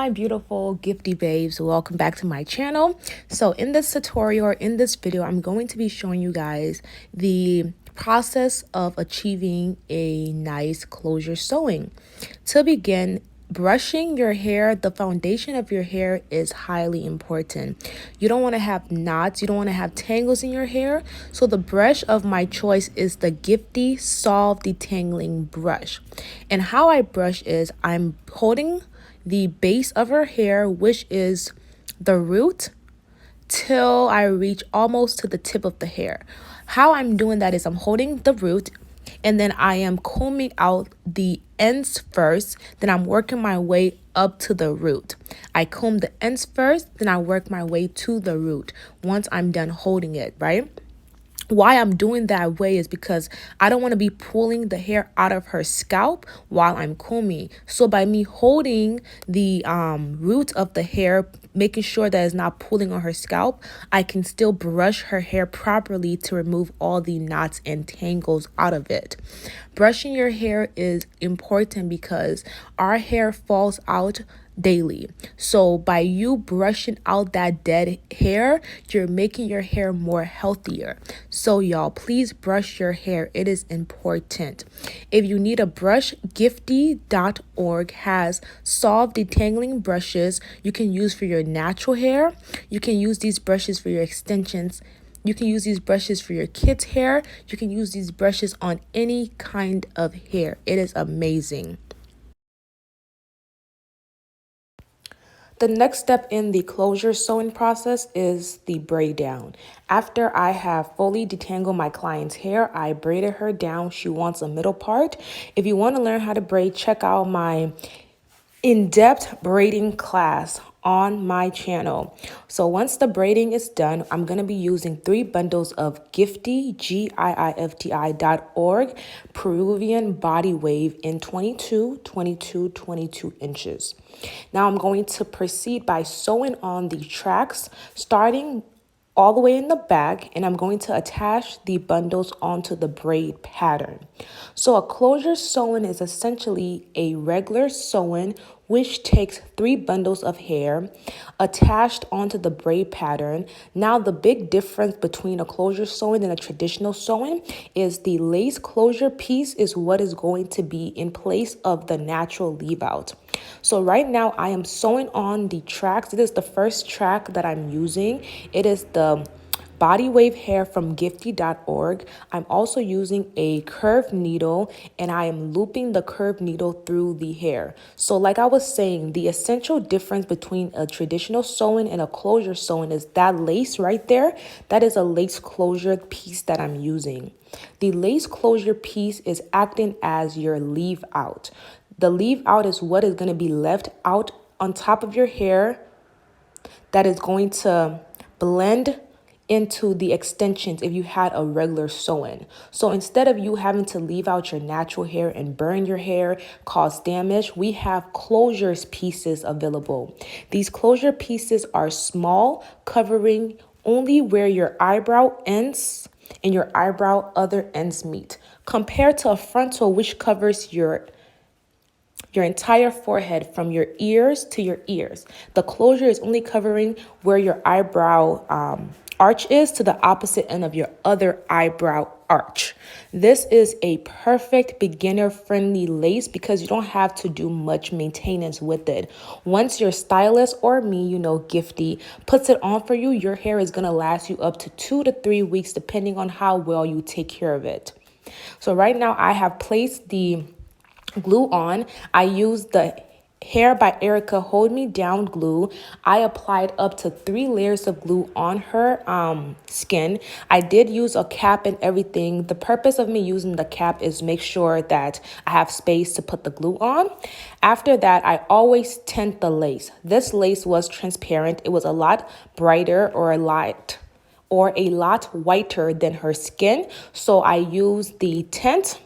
my beautiful gifty babes, welcome back to my channel. So in this tutorial or in this video, I'm going to be showing you guys the process of achieving a nice closure sewing. To begin, brushing your hair, the foundation of your hair is highly important. You don't want to have knots, you don't want to have tangles in your hair. So the brush of my choice is the Gifty Solve Detangling Brush. And how I brush is I'm holding the base of her hair, which is the root, till I reach almost to the tip of the hair. How I'm doing that is I'm holding the root and then I am combing out the ends first, then I'm working my way up to the root. I comb the ends first, then I work my way to the root once I'm done holding it, right? Why I'm doing that way is because I don't want to be pulling the hair out of her scalp while I'm combing. So by me holding the root of the hair, making sure that it's not pulling on her scalp, I can still brush her hair properly to remove all the knots and tangles out of it. Brushing your hair is important because our hair falls out daily. So by you brushing out that dead hair, you're making your hair more healthier. So y'all, please brush your hair. It is important. If you need a brush, gifty.org has solve detangling brushes you can use for your natural hair. You can use these brushes for your extensions. You can use these brushes for your kids' hair. You can use these brushes on any kind of hair. It is amazing. The next step in the closure sewing process is the braid down. After I have fully detangled my client's hair, I braided her down. She wants a middle part. If you want to learn how to braid, check out my in-depth braiding class on my channel. So once the braiding is done, I'm going to be using 3 bundles of Gifty, GIIFTI.org Peruvian body wave in 22, 22, 22 inches. Now I'm going to proceed by sewing on the tracks, starting all the way in the back, and I'm going to attach the bundles onto the braid pattern. So a closure sewing is essentially a regular sewing which takes 3 bundles of hair attached onto the braid pattern. Now the big difference between a closure sewing and a traditional sewing is the lace closure piece is what is going to be in place of the natural leave out. So right now I am sewing on the tracks. It is the first track that I'm using. It is the body wave hair from gifty.org. I'm also using a curved needle and I am looping the curved needle through the hair. So like I was saying, the essential difference between a traditional sewing and a closure sewing is that lace right there. That is a lace closure piece that I'm using. The lace closure piece is acting as your leave out. The leave out is what is going to be left out on top of your hair that is going to blend into the extensions if you had a regular sewing. So instead of you having to leave out your natural hair and burn your hair, cause damage, we have closures pieces available. These closure pieces are small, covering only where your eyebrow ends and your eyebrow other ends meet, compared to a frontal which covers your entire forehead from your ears to your ears. The closure is only covering where your eyebrow arch is to the opposite end of your other eyebrow arch. This is a perfect beginner-friendly lace because you don't have to do much maintenance with it. Once your stylist or me, Gifty, puts it on for you, your hair is going to last you up to 2 to 3 weeks depending on how well you take care of it. So right now I have placed the glue on. I used the Hair by Erica Hold Me Down glue. I applied up to 3 layers of glue on her skin. I did use a cap and everything. The purpose of me using the cap is make sure that I have space to put the glue on. After that, I always tint the lace. This lace was transparent. It was a lot brighter or a lot whiter than her skin. So I used the tint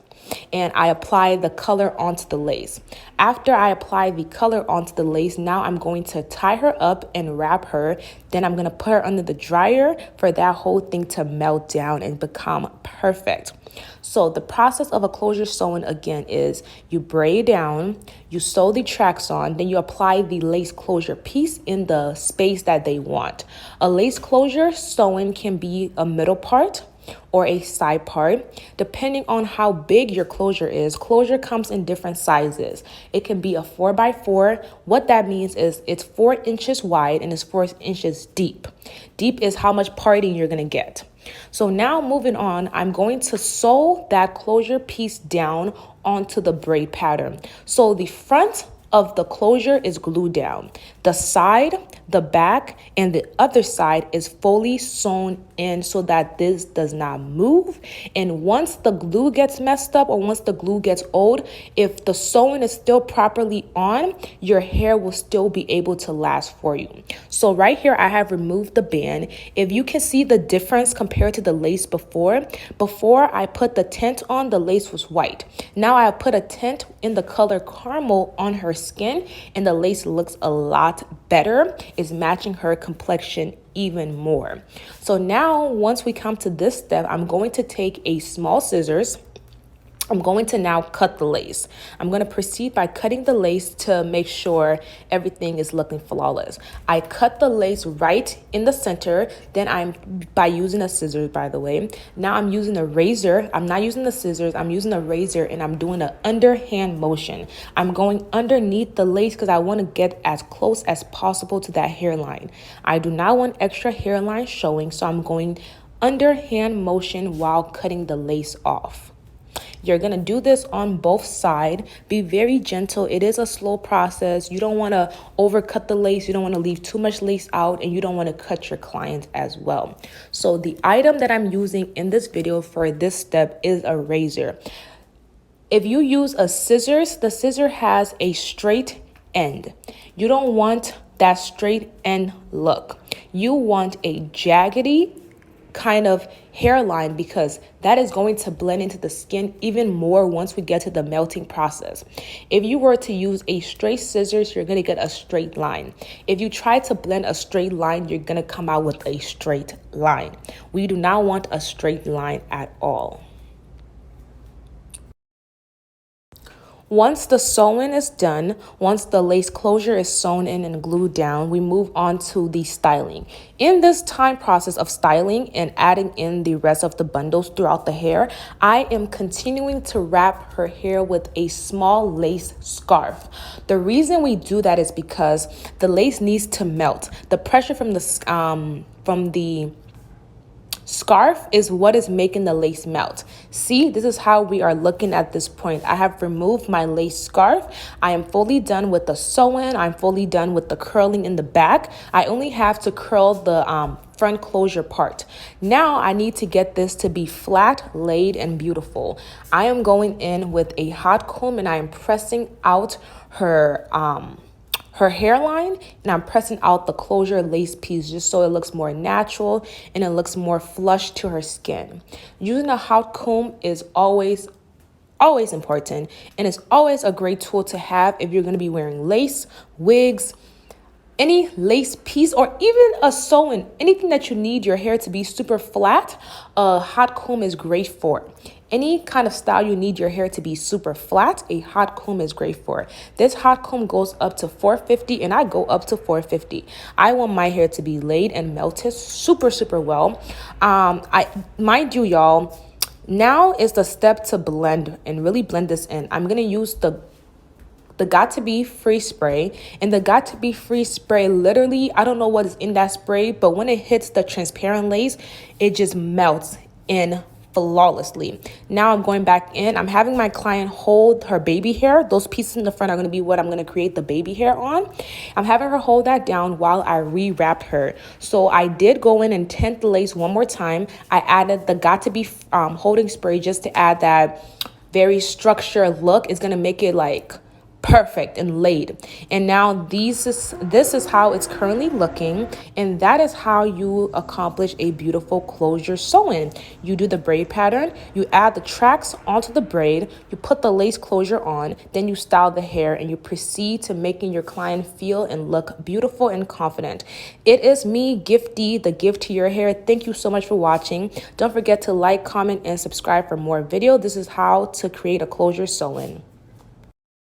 and I apply the color onto the lace. After I apply the color onto the lace, now I'm going to tie her up and wrap her. Then I'm going to put her under the dryer for that whole thing to melt down and become perfect. So the process of a closure sewing again is you braid down, you sew the tracks on, then you apply the lace closure piece in the space that they want. A lace closure sewing can be a middle part or a side part, depending on how big your closure is. Closure comes in different sizes. It can be a 4x4. What that means is it's 4 inches wide and it's 4 inches deep. Deep is how much parting you're gonna get. So now moving on, I'm going to sew that closure piece down onto the braid pattern. So the front of the closure is glued down. The side, the back, and the other side is fully sewn in so that this does not move. And once the glue gets messed up or once the glue gets old, if the sewing is still properly on, your hair will still be able to last for you. So right here, I have removed the band. If you can see the difference compared to the lace before I put the tint on, the lace was white. Now I have put a tint in the color caramel on her skin and the lace looks a lot better. It's matching her complexion even more. So now once we come to this step, I'm going to take a small scissors. I'm going to now cut the lace. I'm going to proceed by cutting the lace to make sure everything is looking flawless. I cut the lace right in the center. Then by using a scissors, by the way. Now I'm using a razor. I'm not using the scissors. I'm using a razor and I'm doing an underhand motion. I'm going underneath the lace because I want to get as close as possible to that hairline. I do not want extra hairline showing, so I'm going underhand motion while cutting the lace off. You're going to do this on both sides. Be very gentle. It is a slow process. You don't want to overcut the lace. You don't want to leave too much lace out, and you don't want to cut your client as well. So the item that I'm using in this video for this step is a razor. If you use a scissors, the scissor has a straight end. You don't want that straight end look. You want a jaggedy kind of hairline because that is going to blend into the skin even more once we get to the melting process. If you were to use a straight scissors, you're going to get a straight line. If you try to blend a straight line, you're going to come out with a straight line. We do not want a straight line at all. Once the sewing is done, once the lace closure is sewn in and glued down, we move on to the styling. In this time process of styling and adding in the rest of the bundles throughout the hair, I am continuing to wrap her hair with a small lace scarf. The reason we do that is because the lace needs to melt. The pressure from the scarf is what is making the lace melt. See, this is how we are looking at this point. I have removed my lace scarf. I am fully done with the sewing. I'm fully done with the curling in the back. I only have to curl the front closure part. Now I need to get this to be flat, laid, and beautiful. I am going in with a hot comb and I am pressing out her hairline, and I'm pressing out the closure lace piece just so it looks more natural and it looks more flush to her skin. Using a hot comb is always important, and it's always a great tool to have if you're going to be wearing lace, wigs, any lace piece, or even a sewing, anything that you need your hair to be super flat. A hot comb is great for. Any kind of style you need your hair to be super flat, a hot comb is great for. This hot comb goes up to 450 and I go up to 450. I want my hair to be laid and melted super well. Mind you, y'all, now is the step to blend and really blend this in. I'm going to use the Got to Be Free spray, and the Got to Be Free spray, literally, I don't know what is in that spray, but when it hits the transparent lace, it just melts in flawlessly. Now I'm going back in. I'm having my client hold her baby hair. Those pieces in the front are going to be what I'm going to create the baby hair on. I'm having her hold that down while I rewrap her. So I did go in and tint the lace one more time. I added the Got to Be holding spray just to add that very structured look. It's going to make it like perfect and laid. And now this is how it's currently looking, and that is how you accomplish a beautiful closure sewing. You do the braid pattern, you add the tracks onto the braid, you put the lace closure on, then you style the hair, and you proceed to making your client feel and look beautiful and confident. It is me, Gifty, the gift to your hair. Thank you so much for watching. Don't forget to like, comment, and subscribe for more video. This is how to create a closure sewing.